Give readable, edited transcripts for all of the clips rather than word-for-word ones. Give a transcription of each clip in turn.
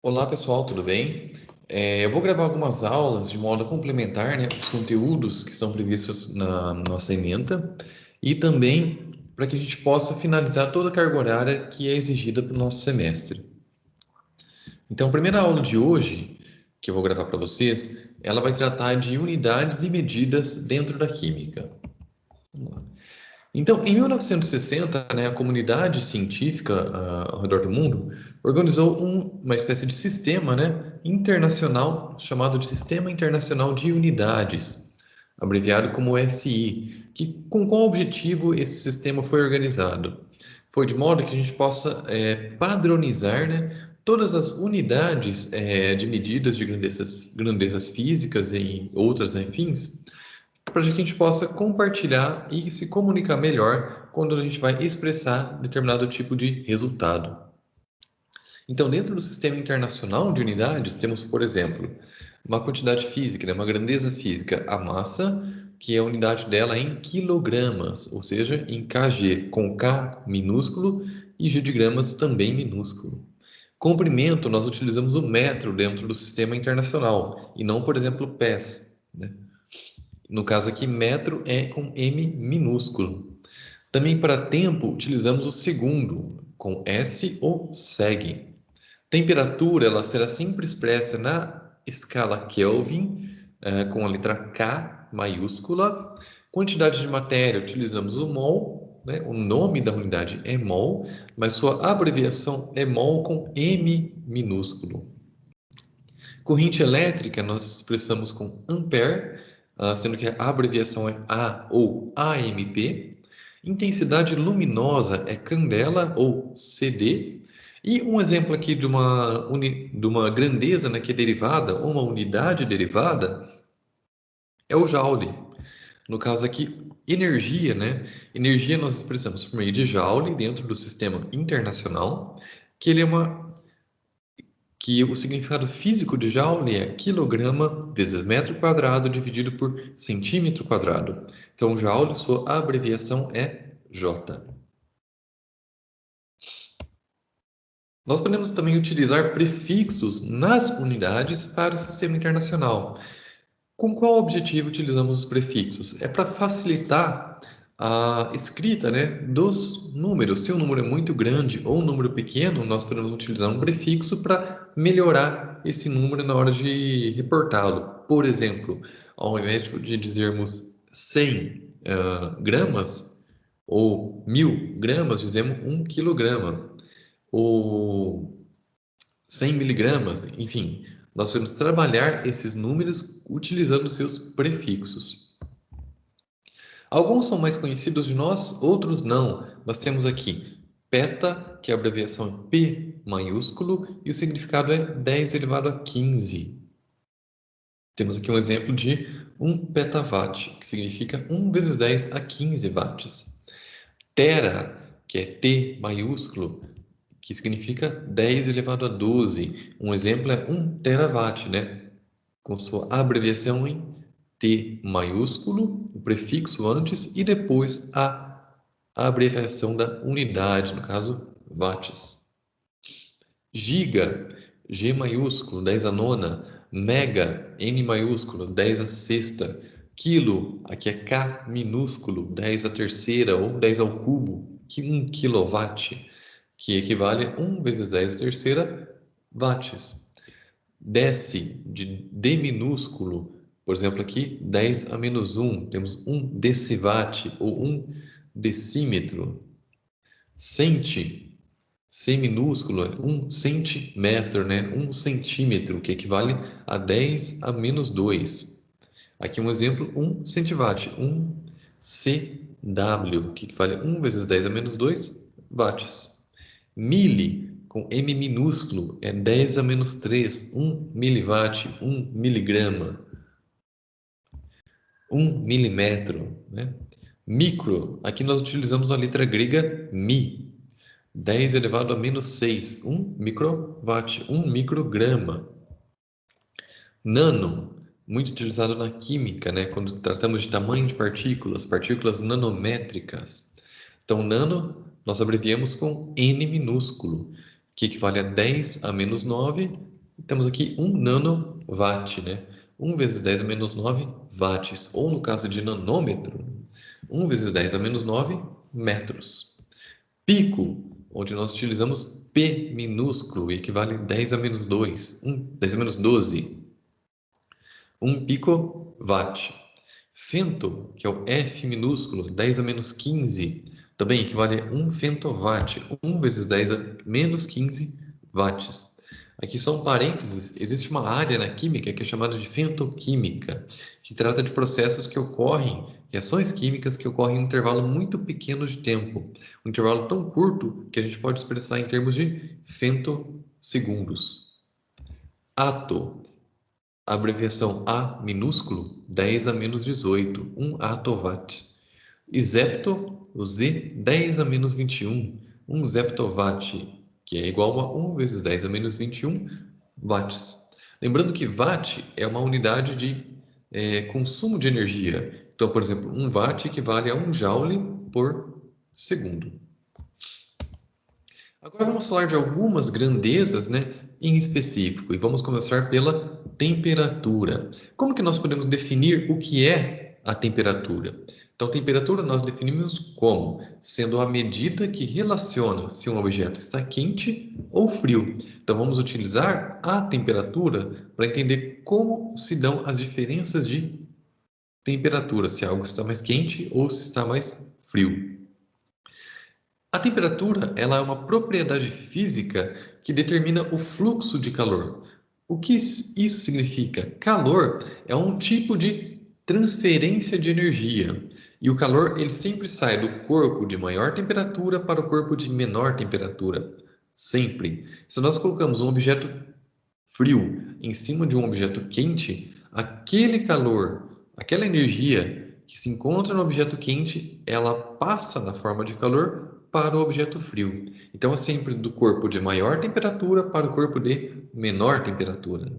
Olá pessoal, tudo bem? Eu vou gravar algumas aulas de modo a complementar, né, os conteúdos que estão previstos na nossa ementa e também para que a gente possa finalizar toda a carga horária que é exigida para o nosso semestre. Então, a primeira aula de hoje, que eu vou gravar para vocês, ela vai tratar de unidades e medidas dentro da química. Então, em 1960, né, a comunidade científica ao redor do mundo organizou uma espécie de sistema, né, internacional chamado de Sistema Internacional de Unidades, abreviado como SI, com qual objetivo esse sistema foi organizado? Foi de modo que a gente possa padronizar, né, todas as unidades de medidas de grandezas físicas e outras afins, para que a gente possa compartilhar e se comunicar melhor quando a gente vai expressar determinado tipo de resultado. Então, dentro do sistema internacional de unidades, temos, por exemplo, uma quantidade física, né, uma grandeza física, a massa, que é a unidade dela em quilogramas, ou seja, em kg, com K minúsculo e G de gramas também minúsculo. Comprimento, nós utilizamos o metro dentro do sistema internacional, e não, por exemplo, pés, né? No caso aqui, metro é com M minúsculo. Também para tempo, utilizamos o segundo, com S ou seg. Temperatura, ela será sempre expressa na escala Kelvin, com a letra K maiúscula. Quantidade de matéria, utilizamos o mol, né? O nome da unidade é mol, mas sua abreviação é mol com M minúsculo. Corrente elétrica nós expressamos com ampere, sendo que a abreviação é A ou AMP. Intensidade luminosa é candela ou CD. E um exemplo aqui de uma grandeza, né, que é derivada, ou uma unidade derivada, é o joule. No caso aqui, energia, né? Energia nós expressamos por meio de joule dentro do sistema internacional, que ele é que o significado físico de Joule é quilograma vezes metro quadrado dividido por centímetro quadrado. Então, Joule, sua abreviação é J. Nós podemos também utilizar prefixos nas unidades para o sistema internacional. Com qual objetivo utilizamos os prefixos? É para facilitar a escrita, né, dos números. Se o número é muito grande ou um número pequeno, nós podemos utilizar um prefixo para melhorar esse número na hora de reportá-lo. Por exemplo, ao invés de dizermos 100 gramas ou 1000 gramas, dizemos 1 quilograma. Ou 100 miligramas, enfim, nós podemos trabalhar esses números utilizando seus prefixos. Alguns são mais conhecidos de nós, outros não, mas temos aqui peta, que é a abreviação é P maiúsculo, e o significado é 10 elevado a 15. Temos aqui um exemplo de 1 petawatt, que significa 1 vezes 10 a 15 watts. Tera, que é T maiúsculo, que significa 10 elevado a 12. Um exemplo é 1 terawatt, né? Com sua abreviação em T maiúsculo, o prefixo antes e depois a abreviação da unidade, no caso, watts. Giga, G maiúsculo, 10 a nona. Mega, M maiúsculo, 10 a sexta. Quilo, aqui é K minúsculo, 10 a terceira ou 10 ao cubo, que 1 quilowatt, que equivale a 1 vezes 10 a terceira watts. Deci, de D minúsculo, por exemplo, aqui 10 a menos 1, temos 1 deciwatt ou 1 decímetro. Centi, C minúsculo é 1 centímetro, né? 1 centímetro, que equivale a 10 a menos 2. Aqui um exemplo, 1 centiwatt, 1 CW, que equivale a 1 vezes 10 a menos 2 watts. Mili, com M minúsculo, é 10 a menos 3, 1 miliwatt, 1 miligrama, 1 milímetro, né? Micro, aqui nós utilizamos a letra grega mi, 10 elevado a menos 6, 1 microwatt, 1 micrograma. Nano, muito utilizado na química, né? Quando tratamos de tamanho de partículas, partículas nanométricas. Então, nós abreviamos com N minúsculo, que equivale a 10 a menos 9 Temos aqui 1 nanowatt, né? 1 vezes 10 a menos 9 watts, ou no caso de nanômetro, 1 vezes 10 a menos 9 metros. Pico, onde nós utilizamos P minúsculo, equivale a 10 a menos 2, 10 a menos 12, 1 picowatt. Fento, que é o F minúsculo, 10 a menos 15, também equivale a 1 femtowatt, 1 vezes 10 a menos 15 watts. Aqui só um parênteses, existe uma área na química que é chamada de fentoquímica, que trata de processos que ocorrem, reações químicas que ocorrem em um intervalo muito pequeno de tempo, um intervalo tão curto que a gente pode expressar em termos de femtosegundos. Ato, abreviação A minúsculo, 10 a menos 18, 1 attowatt. E zepto, o Z, 10 a menos 21, 1 zeptowatt, que é igual a 1 vezes 10 a menos 21 watts. Lembrando que watt é uma unidade de consumo de energia. Então, por exemplo, 1 watt equivale a 1 joule por segundo. Agora vamos falar de algumas grandezas, né, em específico, e vamos começar pela temperatura. Como que nós podemos definir o que é a temperatura? Então, temperatura nós definimos como sendo a medida que relaciona se um objeto está quente ou frio. Então, vamos utilizar a temperatura para entender como se dão as diferenças de temperatura, se algo está mais quente ou se está mais frio. A temperatura, ela é uma propriedade física que determina o fluxo de calor. O que isso significa? Calor é um tipo de transferência de energia. E o calor, ele sempre sai do corpo de maior temperatura para o corpo de menor temperatura. Sempre. Se nós colocamos um objeto frio em cima de um objeto quente, aquele calor, aquela energia que se encontra no objeto quente, ela passa na forma de calor para o objeto frio. Então é sempre do corpo de maior temperatura para o corpo de menor temperatura.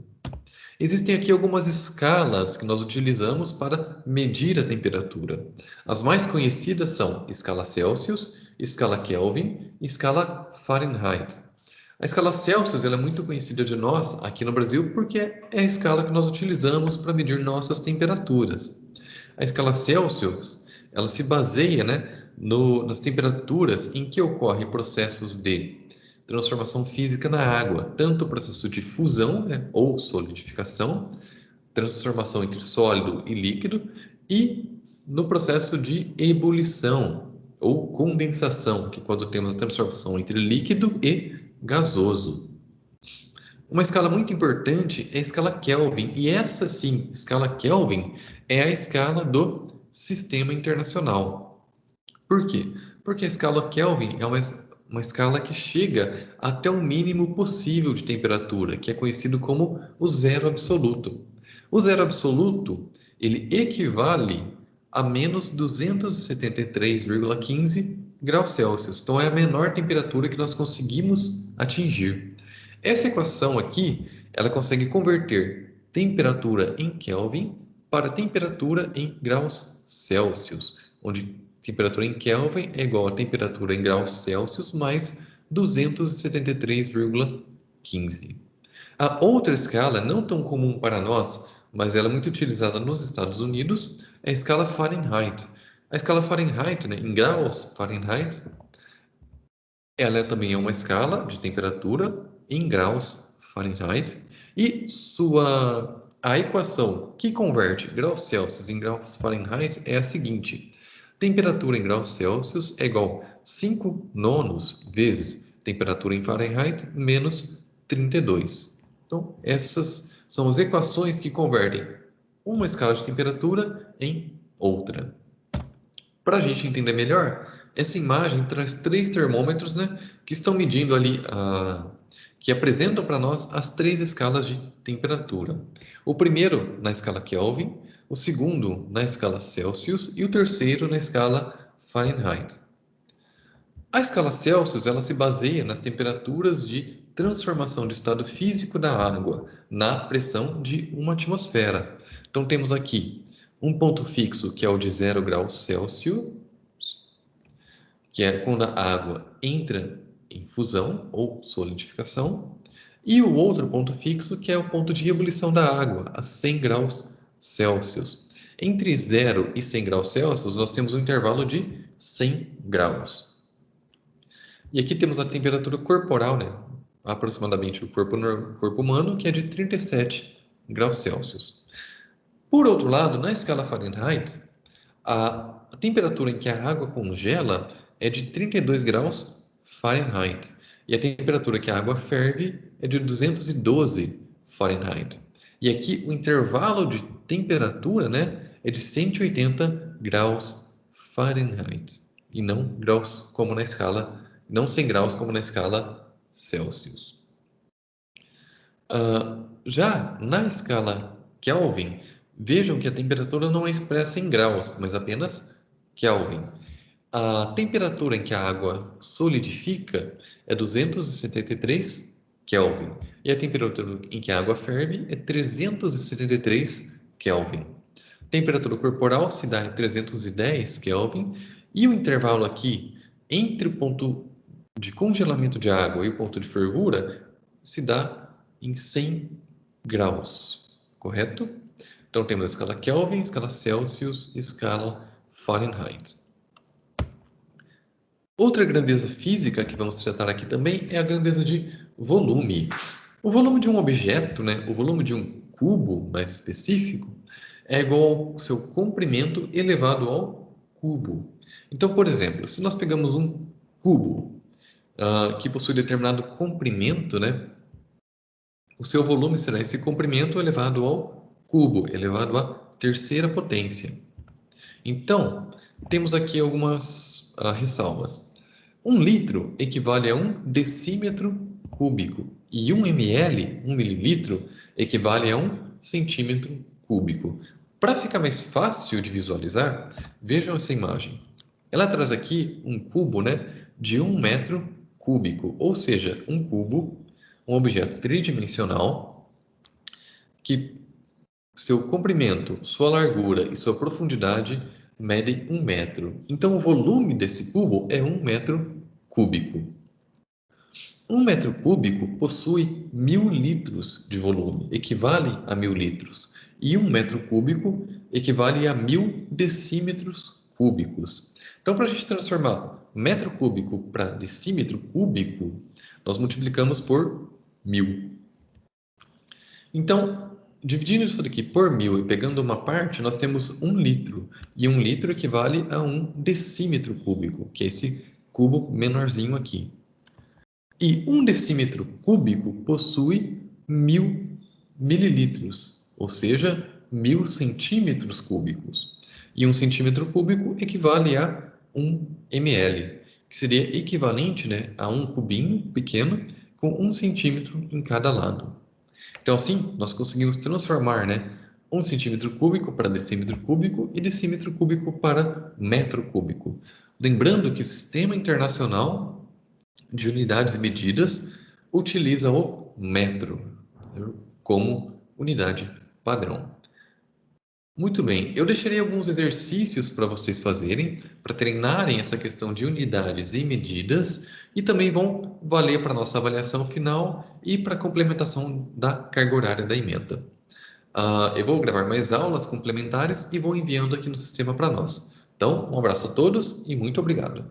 Existem aqui algumas escalas que nós utilizamos para medir a temperatura. As mais conhecidas são escala Celsius, escala Kelvin e escala Fahrenheit. A escala Celsius ela é muito conhecida de nós aqui no Brasil porque é a escala que nós utilizamos para medir nossas temperaturas. A escala Celsius ela se baseia, né, nas temperaturas em que ocorrem processos de transformação física na água, tanto o processo de fusão, né, ou solidificação, transformação entre sólido e líquido, e no processo de ebulição ou condensação, que é quando temos a transformação entre líquido e gasoso. Uma escala muito importante é a escala Kelvin, e essa sim, escala Kelvin, é a escala do Sistema Internacional. Por quê? Porque a escala Kelvin é uma escala que chega até o mínimo possível de temperatura, que é conhecido como o zero absoluto. O zero absoluto, ele equivale a menos 273,15 graus Celsius. Então, é a menor temperatura que nós conseguimos atingir. Essa equação aqui, ela consegue converter temperatura em Kelvin para temperatura em graus Celsius, onde temperatura em Kelvin é igual a temperatura em graus Celsius mais 273,15. A outra escala, não tão comum para nós, mas ela é muito utilizada nos Estados Unidos, é a escala Fahrenheit. A escala Fahrenheit, né, em graus Fahrenheit, ela também é uma escala de temperatura em graus Fahrenheit e a equação que converte graus Celsius em graus Fahrenheit é a seguinte: temperatura em graus Celsius é igual a 5 nonos vezes temperatura em Fahrenheit menos 32. Então, essas são as equações que convertem uma escala de temperatura em outra. Para a gente entender melhor, essa imagem traz três termômetros, né, que estão medindo ali, que apresentam para nós as três escalas de temperatura. O primeiro na escala Kelvin, o segundo na escala Celsius e o terceiro na escala Fahrenheit. A escala Celsius ela se baseia nas temperaturas de transformação de estado físico da água na pressão de uma atmosfera. Então temos aqui um ponto fixo que é o de 0 graus Celsius, que é quando a água entra em fusão ou solidificação, E o outro ponto fixo, que é o ponto de ebulição da água, a 100 graus Celsius. Entre 0 e 100 graus Celsius, nós temos um intervalo de 100 graus. E aqui temos a temperatura corporal, né? Aproximadamente o corpo humano, que é de 37 graus Celsius. Por outro lado, na escala Fahrenheit, a temperatura em que a água congela é de 32 graus Fahrenheit. E a temperatura que a água ferve é de 212 Fahrenheit. E aqui o intervalo de temperatura, né, é de 180 graus Fahrenheit. E não graus como na escala, não 100 graus como na escala Celsius. Já na escala Kelvin, vejam que a temperatura não é expressa em graus, mas apenas Kelvin. A temperatura em que a água solidifica é 273 Kelvin e a temperatura em que a água ferve é 373 Kelvin. Temperatura corporal se dá em 310 Kelvin e o intervalo aqui entre o ponto de congelamento de água e o ponto de fervura se dá em 100 graus, correto? Então temos a escala Kelvin, escala Celsius e escala Fahrenheit. Outra grandeza física que vamos tratar aqui também é a grandeza de volume. O volume de um objeto, né, o volume de um cubo mais específico, é igual ao seu comprimento elevado ao cubo. Então, por exemplo, se nós pegamos um cubo que possui determinado comprimento, né, o seu volume será esse comprimento elevado ao cubo, elevado à terceira potência. Então, temos aqui algumas ressalvas. 1 litro equivale a 1 decímetro cúbico e 1 ml, 1 mililitro, equivale a 1 centímetro cúbico. Para ficar mais fácil de visualizar, vejam essa imagem. Ela traz aqui um cubo, né, de 1 metro cúbico, ou seja, um cubo, um objeto tridimensional que seu comprimento, sua largura e sua profundidade medem 1 metro. Então, o volume desse cubo é 1 metro cúbico. 1 metro cúbico possui 1000 litros de volume, equivale a 1000 litros. E 1 metro cúbico equivale a 1000 decímetros cúbicos. Então, para a gente transformar metro cúbico para decímetro cúbico, nós multiplicamos por 1000. Então, dividindo isso daqui por 1000 e pegando uma parte, nós temos 1 litro. E 1 litro equivale a 1 decímetro cúbico, que é esse cubo menorzinho aqui. E 1 decímetro cúbico possui 1000 mililitros, ou seja, 1000 centímetros cúbicos. E 1 centímetro cúbico equivale a 1 ml, que seria equivalente, né, a um cubinho pequeno com 1 centímetro em cada lado. Então, assim, nós conseguimos transformar, né, 1 centímetro cúbico para decímetro cúbico e decímetro cúbico para metro cúbico. Lembrando que o Sistema Internacional de Unidades e Medidas utiliza o metro como unidade padrão. Muito bem, eu deixarei alguns exercícios para vocês fazerem, para treinarem essa questão de unidades e medidas, e também vão valer para a nossa avaliação final e para a complementação da carga horária da ementa. Eu vou gravar mais aulas complementares e vou enviando aqui no sistema para nós. Então, um abraço a todos e muito obrigado.